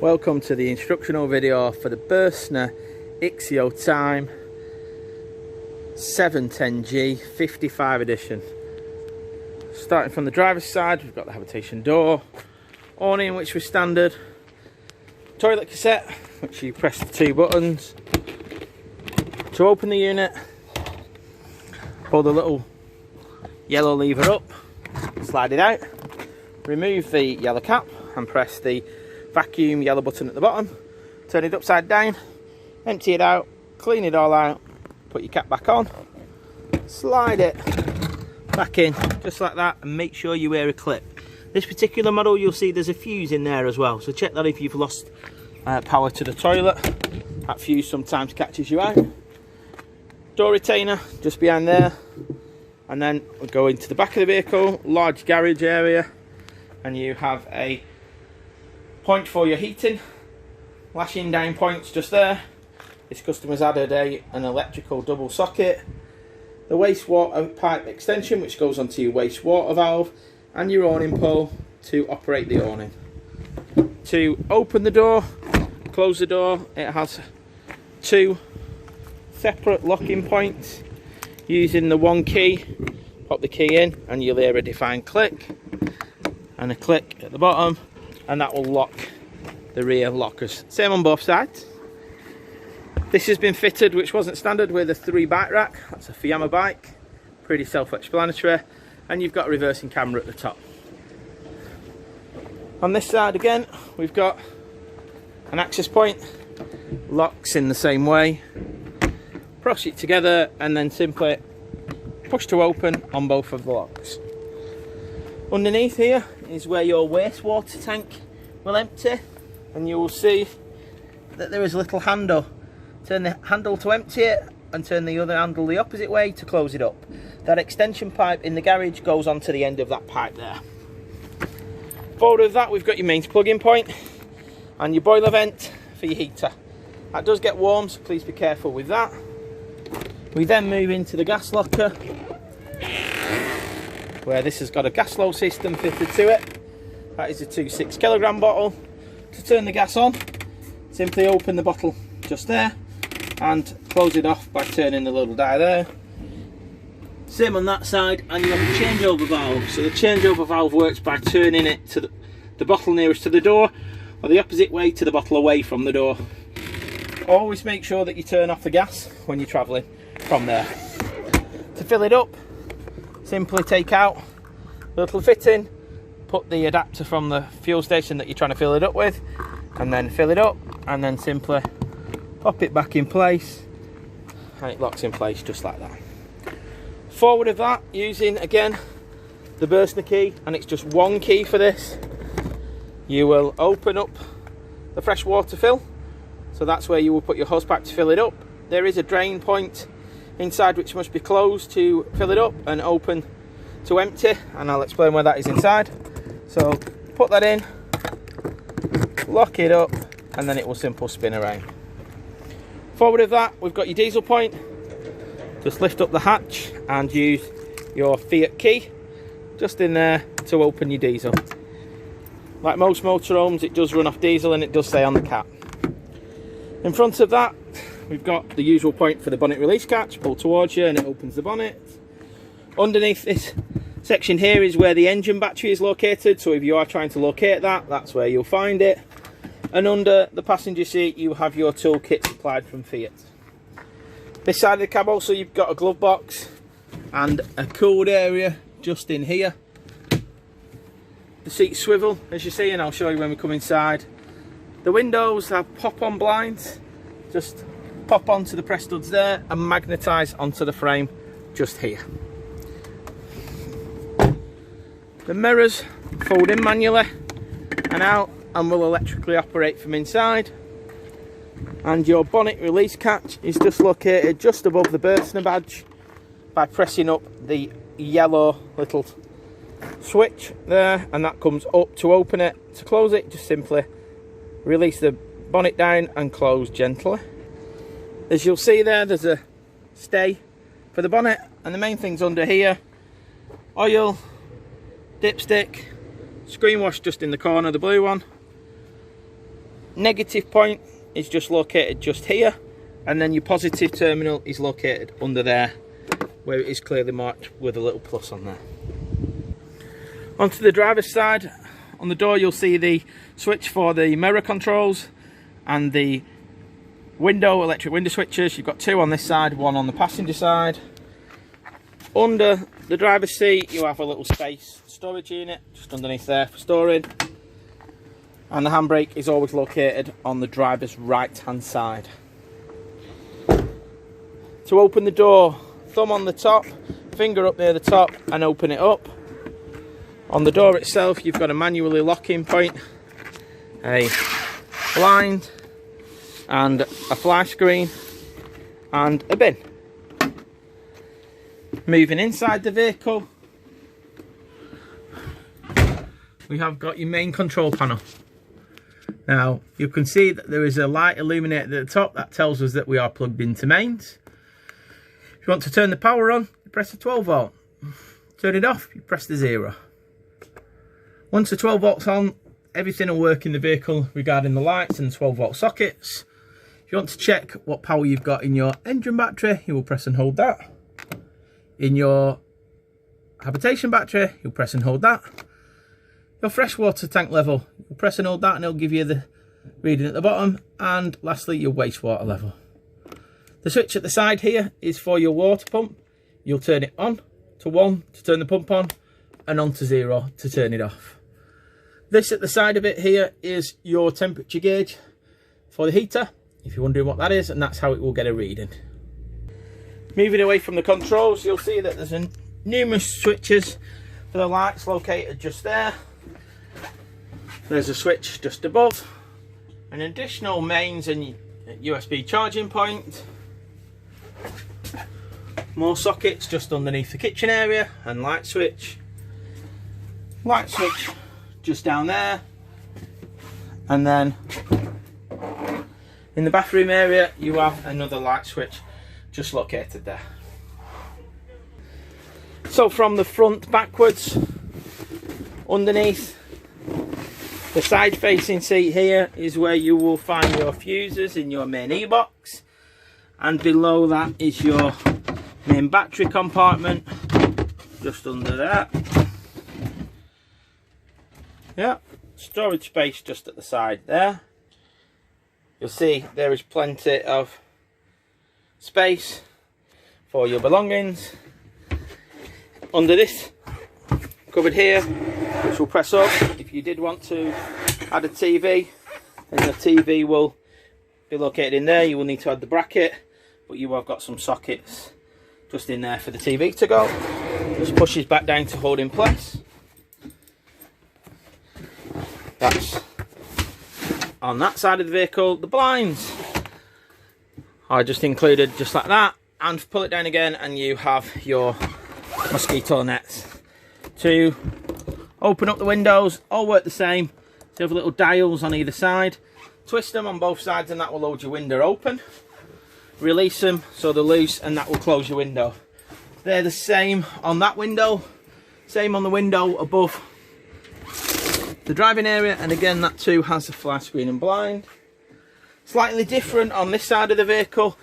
Welcome to the instructional video for the Burstner Ixeo Time 710G 55 edition. Starting from the driver's side, we've got the habitation door, awning which was standard, toilet cassette which you press the two buttons to open the unit, pull the little yellow lever up, slide it out, remove the yellow cap and press the vacuum yellow button at the bottom, turn it upside down, empty it out, clean it all out, put your cap back on, slide it back in just like that, and make sure you wear a clip. This particular model, you'll see there's a fuse in there as well, so check that if you've lost power to the toilet. That fuse sometimes catches you out. Door retainer just behind there, and then we'll go into the back of the vehicle, large garage area, and you have a point for your heating, lashing down points just there. This customer's added an electrical double socket, the wastewater pipe extension which goes onto your wastewater valve, and your awning pole to operate the awning. To open the door, close the door, it has two separate locking points. Using the one key, pop the key in and you'll hear a defined click and a click at the bottom, and that will lock the rear lockers. Same on both sides. This has been fitted, which wasn't standard, with a 3 bike rack. That's a Fiamma bike, pretty self-explanatory, and you've got a reversing camera at the top. On this side again, we've got an access point, locks in the same way, press it together and then simply push to open on both of the locks. Underneath here is where your wastewater tank will empty, and you will see that there is a little handle. Turn the handle to empty it and turn the other handle the opposite way to close it up. That extension pipe in the garage goes onto the end of that pipe there. Forward of that, we've got your mains plug-in point and your boiler vent for your heater. That does get warm, so please be careful with that. We then move into the gas locker, where this has got a gas flow system fitted to it. That is a 2.6 kilogram bottle. To turn the gas on, simply open the bottle just there and close it off by turning the little die there. Same on that side, and you have a changeover valve. So the changeover valve works by turning it to the bottle nearest to the door, or the opposite way to the bottle away from the door. Always make sure that you turn off the gas when you're travelling from there. To fill it up, simply take out the little fitting, put the adapter from the fuel station that you're trying to fill it up with, and then fill it up, and then simply pop it back in place, and it locks in place just like that. Forward of that, using again the Burstner key, and it's just one key for this, you will open up the fresh water fill. So that's where you will put your hose pipe to fill it up. There is a drain point inside which must be closed to fill it up, and open to empty, and I'll explain where that is inside. So put that in, lock it up, and then it will simply spin around. Forward of that, we've got your diesel point. Just lift up the hatch and use your Fiat key just in there to open your diesel. Like most motorhomes, it does run off diesel and it does say on the cap. In front of that, we've got the usual point for the bonnet release catch. Pull towards you and it opens the bonnet. Underneath this section here is where the engine battery is located, so if you are trying to locate that, that's where you'll find it. And under the passenger seat you have your toolkit supplied from Fiat. This side of the cab also, you've got a glove box and a cooled area just in here. The seats swivel as you see, and I'll show you when we come inside. The windows have pop-on blinds, just pop onto the press studs there and magnetise onto the frame just here. The mirrors fold in manually and out and will electrically operate from inside. And your bonnet release catch is just located just above the Burstner badge by pressing up the yellow little switch there, and that comes up to open it. To close it, just simply release the bonnet down and close gently. As you'll see there, there's a stay for the bonnet, and the main things under here: oil, dipstick, screen wash just in the corner, the blue one, negative point is just located just here, and then your positive terminal is located under there, where it is clearly marked with a little plus on there. Onto the driver's side, on the door you'll see the switch for the mirror controls and the electric window switches. You've got two on this side, one on the passenger side. Under the driver's seat you have a little space storage unit just underneath there for storing, and the handbrake is always located on the driver's right hand side. To open the door, thumb on the top, finger up near the top and open it up. On the door itself you've got a manually locking point, a blind and a fly screen and a bin. Moving inside the vehicle, we have got your main control panel. Now you can see that there is a light illuminated at the top that tells us that we are plugged into mains. If you want to turn the power on, you press the 12 volt. Turn it off, you press the 0. Once the 12 volts on, everything will work in the vehicle regarding the lights and the 12 volt sockets. If you want to check what power you've got in your engine battery, you will press and hold that. In your habitation battery, you'll press and hold that. Your freshwater tank level, you'll press and hold that and it'll give you the reading at the bottom. And lastly, your wastewater level. The switch at the side here is for your water pump. You'll turn it on to 1 to turn the pump on and on to 0 to turn it off. This at the side of it here is your temperature gauge for the heater, if you're wondering what that is, and that's how it will get a reading. Moving away from the controls, you'll see that there's numerous switches for the lights located just there. There's a switch just above, an additional mains and USB charging point, more sockets just underneath the kitchen area, and light switch just down there, and then in the bathroom area you have another light switch just located there. So from the front backwards, underneath the side facing seat here is where you will find your fuses in your main e-box, and below that is your main battery compartment just under that. Yeah, storage space just at the side there. You'll see there is plenty of space for your belongings. Under this cupboard here, which will press up, if you did want to add a TV, then the TV will be located in there. You will need to add the bracket, but you have got some sockets just in there for the TV to go. Just pushes back down to hold in place. That's on that side of the vehicle. The blinds are just included just like that, and pull it down again and you have your mosquito nets. To open up the windows, all work the same. So you have little dials on either side. Twist them on both sides and that will hold your window open. Release them so they're loose and that will close your window. They're the same on that window, same on the window above the driving area, and again that too has a fly screen and blind. Slightly different on this side of the vehicle.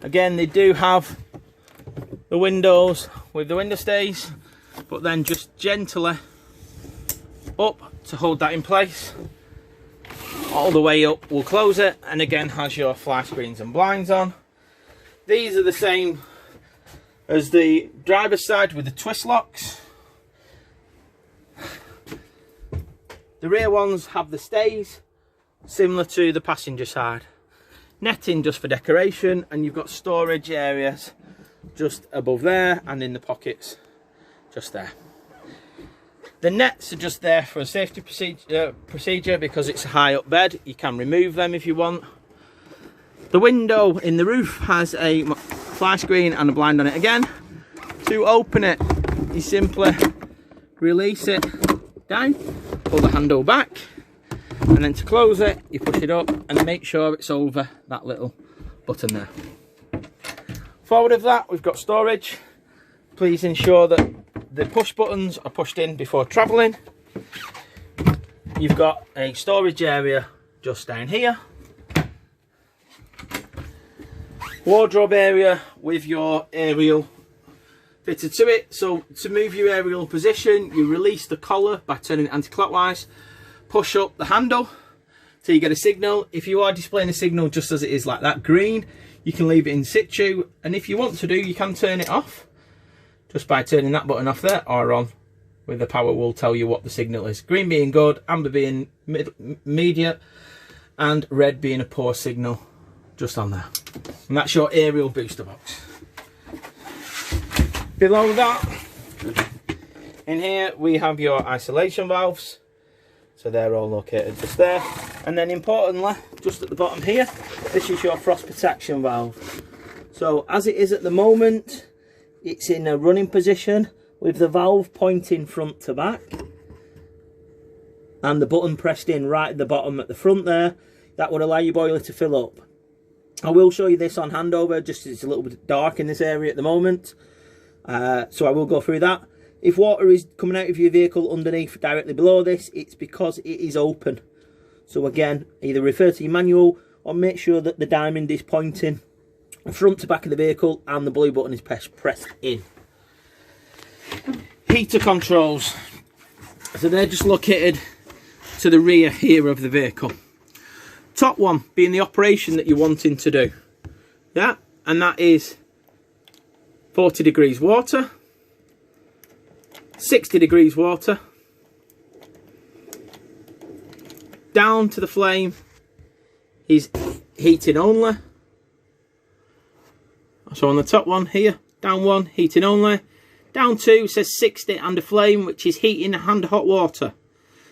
Again, they do have the windows with the window stays, but then just gently up to hold that in place. All the way up will close it, and again has your fly screens and blinds on. These are the same as the driver's side with the twist locks. The rear ones have the stays, similar to the passenger side. Netting just for decoration, and you've got storage areas just above there and in the pockets just there. The nets are just there for a safety procedure because it's a high up bed. You can remove them if you want. The window in the roof has a fly screen and a blind on it again. To open it, you simply release it down, pull the handle back, and then to close it, you push it up and make sure it's over that little button there. Forward of that, we've got storage. Please ensure that the push buttons are pushed in before travelling. You've got a storage area just down here. Wardrobe area with your aerial fitted to it. So to move your aerial position, you release the collar by turning it anti-clockwise, push up the handle till you get a signal. If you are displaying a signal just as it is like that, green, you can leave it in situ, and if you want to do, you can turn it off just by turning that button off there or on, with the power will tell you what the signal is. Green being good, amber being media, and red being a poor signal, just on there. And that's your aerial booster box. Below that, in here we have your isolation valves. So they're all located just there. And then importantly, just at the bottom here, this is your frost protection valve. So as it is at the moment, it's in a running position with the valve pointing front to back. And the button pressed in right at the bottom at the front there. That would allow your boiler to fill up. I will show you this on handover, just as it's a little bit dark in this area at the moment. So I will go through that. If water is coming out of your vehicle underneath directly below this, it's because it is open. So again, either refer to your manual or make sure that the diamond is pointing front to back of the vehicle and the blue button is pressed in. Heater controls. So they're just located to the rear here of the vehicle. Top one being the operation that you're wanting to do. Yeah, and that is 40 degrees water, 60 degrees water, down to the flame is heating only. So on the top one here, down one, heating only. Down two says 60 and a flame, which is heating and hot water.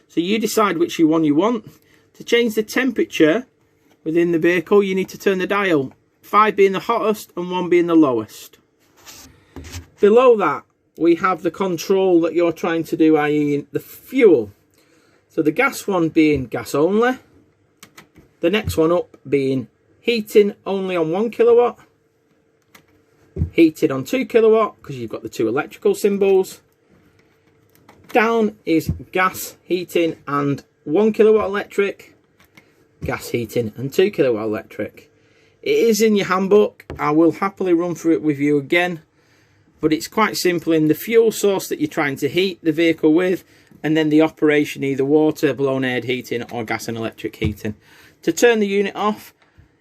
So you decide which one you want. To change the temperature within the vehicle, you need to turn the dial. 5 being the hottest and 1 being the lowest. Below that, we have the control that you're trying to do, i.e. the fuel. So the gas one being gas only. The next one up being heating only on 1 kilowatt. Heated on 2 kilowatt, because you've got the 2 electrical symbols. Down is gas heating and 1 kilowatt electric, gas heating and 2 kilowatt electric. It is in your handbook. I will happily run through it with you again, but it's quite simple in the fuel source that you're trying to heat the vehicle with, and then the operation, either water, blown air heating or gas and electric heating. To turn the unit off,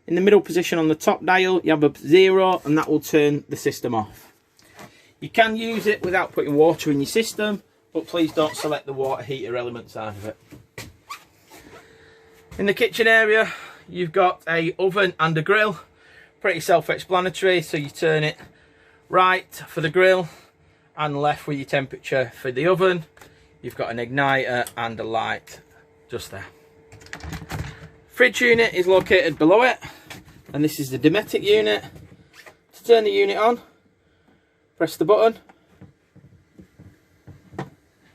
in the middle position on the top dial, you have a 0 and that will turn the system off. You can use it without putting water in your system, but please don't select the water heater element side of it. In the kitchen area, you've got a oven and a grill. Pretty self-explanatory. So you turn it right for the grill and left with your temperature for the oven. You've got an igniter and a light just there. Fridge unit is located below it, and this is the Dometic unit. To turn the unit on, press the button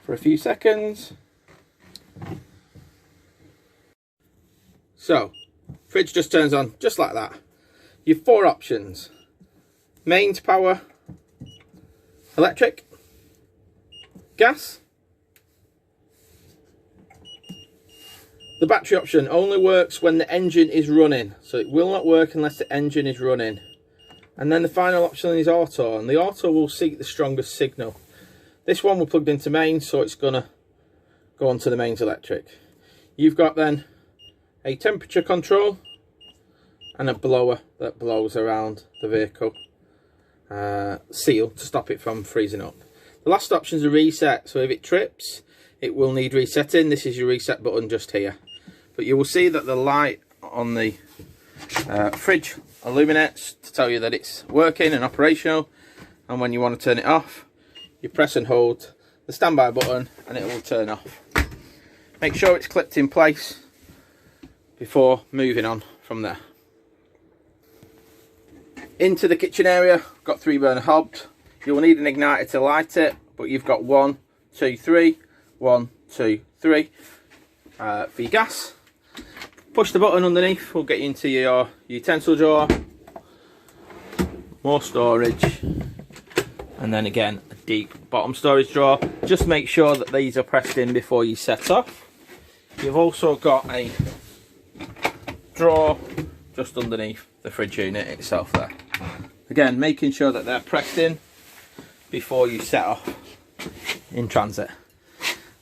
for a few seconds. So, fridge just turns on just like that. You have 4 options: mains power, electric, gas. The battery option only works when the engine is running, so it will not work unless the engine is running. And then the final option is auto, and the auto will seek the strongest signal. This one we're plugged into mains, so it's gonna go onto the mains electric. You've got then a temperature control and a blower that blows around the vehicle seal to stop it from freezing up. The last option is a reset, so if it trips it will need resetting. This is your reset button just here, but you will see that the light on the fridge illuminates to tell you that it's working and operational, and when you want to turn it off you press and hold the standby button and it will turn off. Make sure it's clipped in place before moving on from there. Into the kitchen area, got 3 burner hobs. You will need an igniter to light it, but you've got 1, 2, 3, 1, 2, 3 for your gas. Push the button underneath, will get you into your utensil drawer, more storage, and then again a deep bottom storage drawer. Just make sure that these are pressed in before you set off. You've also got a drawer just underneath the fridge unit itself there. Again, making sure that they're pressed in before you set off in transit.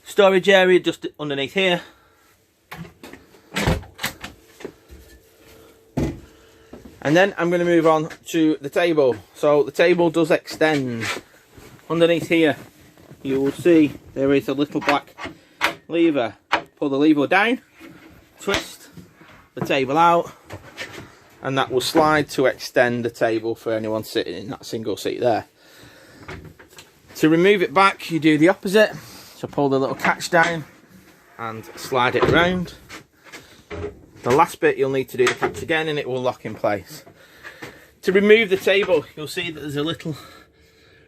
Storage area just underneath here. And then I'm going to move on to the table. So the table does extend. Underneath here you will see there is a little black lever. Pull the lever down, twist the table out, and that will slide to extend the table for anyone sitting in that single seat there. To remove it back, you do the opposite. So pull the little catch down and slide it around. The last bit you'll need to do the catch again and it will lock in place. To remove the table, you'll see that there's a little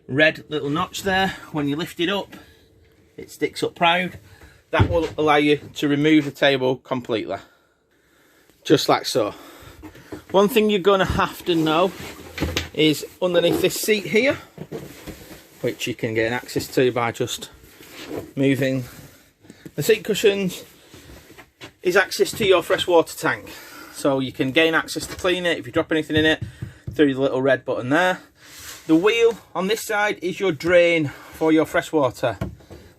red little notch there. When you lift it up, it sticks up proud. That will allow you to remove the table completely. Just like so. One thing you're going to have to know is underneath this seat here, which you can gain access to by just moving the seat cushions, is access to your freshwater tank. So you can gain access to clean it if you drop anything in it through the little red button there. The wheel on this side is your drain for your freshwater.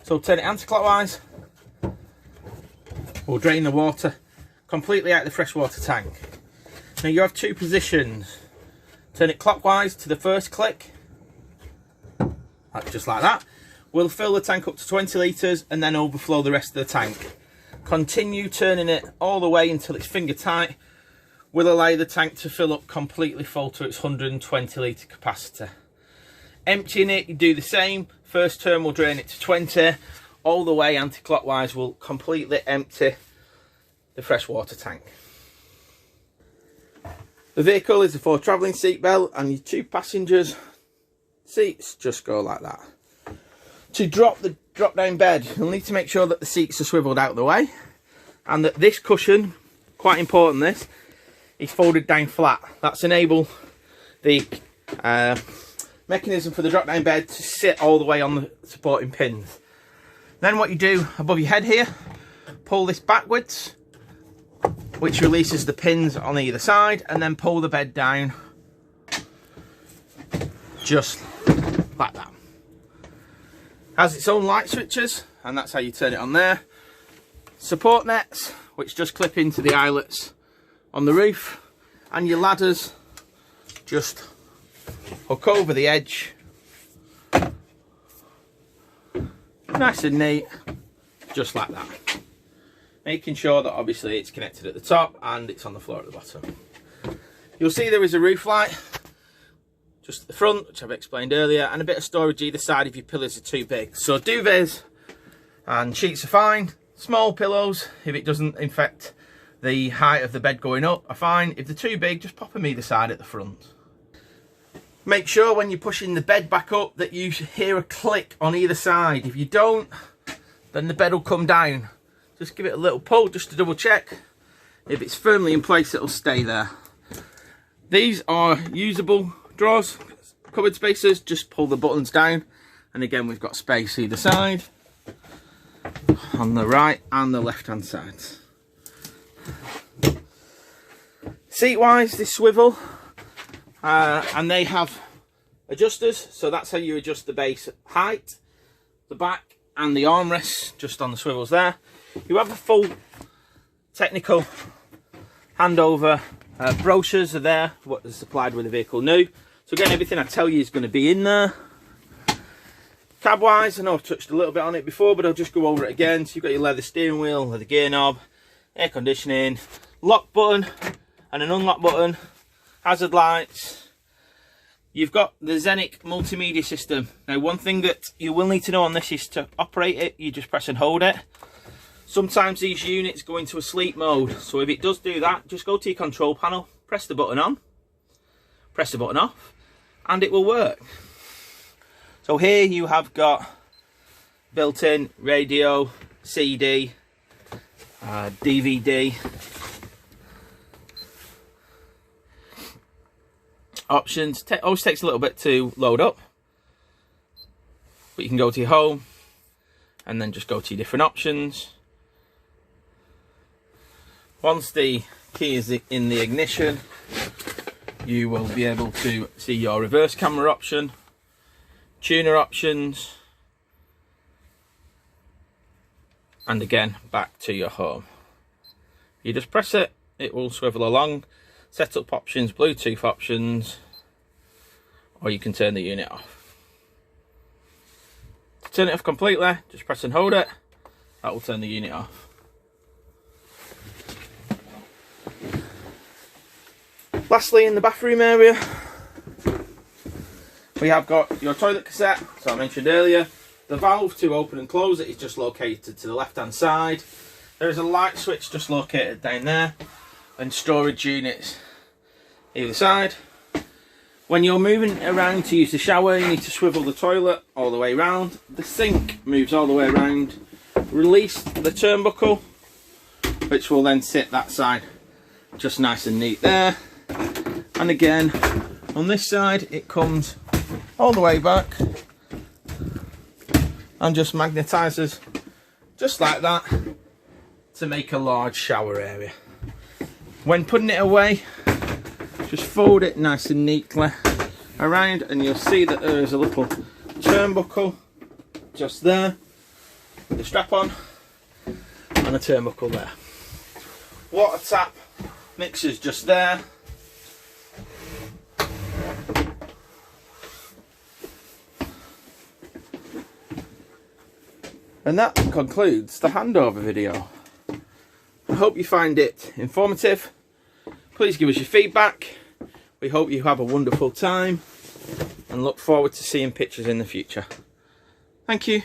So turn it anti-clockwise. We'll drain the water completely out of the freshwater tank. Now you have two positions. Turn it clockwise to the first click, just like that. We'll fill the tank up to 20 litres and then overflow the rest of the tank. Continue turning it all the way until it's finger tight. We'll allow the tank to fill up completely full to its 120 litre capacity. Emptying it, you do the same. First turn will drain it to 20. All the way anti-clockwise will completely empty the freshwater tank. The vehicle is a 4 travelling seat belt, and your 2 passengers seats just go like that. To drop the drop down bed, you'll need to make sure that the seats are swiveled out of the way and that this cushion, quite important this, is folded down flat. That's enable the mechanism for the drop down bed to sit all the way on the supporting pins. Then what you do above your head here, pull this backwards, which releases the pins on either side, and then pull the bed down just like that. Has its own light switches, and that's how you turn it on there. Support nets, which just clip into the eyelets on the roof, and your ladders just hook over the edge. Nice and neat, just like that. Making sure that obviously it's connected at the top and it's on the floor at the bottom. You'll see there is a roof light just at the front, which I've explained earlier, and a bit of storage either side if your pillows are too big. So duvets and sheets are fine. Small pillows, if it doesn't affect the height of the bed going up, are fine. If they're too big, just pop them either side at the front. Make sure when you're pushing the bed back up that you hear a click on either side. If you don't, then the bed will come down. Just give it a little pull just to double check. If it's firmly in place, it'll stay there. These are usable drawers, cupboard spacers. Just pull the buttons down, and again we've got space either side, on the right and the left hand sides. Seat wise, this swivel, and they have adjusters, so that's how you adjust the base height, the back and the armrests just on the swivels there. You have a full technical handover. Brochures are there, what is supplied with the vehicle new. So again, everything I tell you is going to be in there. Cab wise, I know I've touched a little bit on it before, but I'll just go over it again. So you've got your leather steering wheel, leather gear knob, air conditioning, lock button and an unlock button, hazard lights. You've got the Xenic multimedia system. Now one thing that you will need to know on this is to operate it, you just press and hold it. Sometimes these units go into a sleep mode, so if it does do that, just go to your control panel, press the button on, press the button off, and it will work. So here you have got built-in radio, CD, DVD, options. Always takes a little bit to load up, but you can go to your home and then just go to your different options. Once the key is in the ignition. You will be able to see your reverse camera option, tuner options, and again back to your home. You just press it, it will swivel along. Setup options, Bluetooth options, or you can turn the unit off. To turn it off completely, just press and hold it, that will turn the unit off. Lastly, in the bathroom area, we have got your toilet cassette, so I mentioned earlier. The valve to open and close it is just located to the left hand side. There is a light switch just located down there, and storage units either side. When you're moving around to use the shower, you need to swivel the toilet all the way around. The sink moves all the way around. Release the turnbuckle, which will then sit that side just nice and neat there. And again, on this side, it comes all the way back and just magnetises just like that to make a large shower area. When putting it away, just fold it nice and neatly around, and you'll see that there is a little turnbuckle just there with the strap on and a turnbuckle there. Water tap mixers just there. And that concludes the handover video. I hope you find it informative. Please give us your feedback. We hope you have a wonderful time and look forward to seeing pictures in the future. Thank you.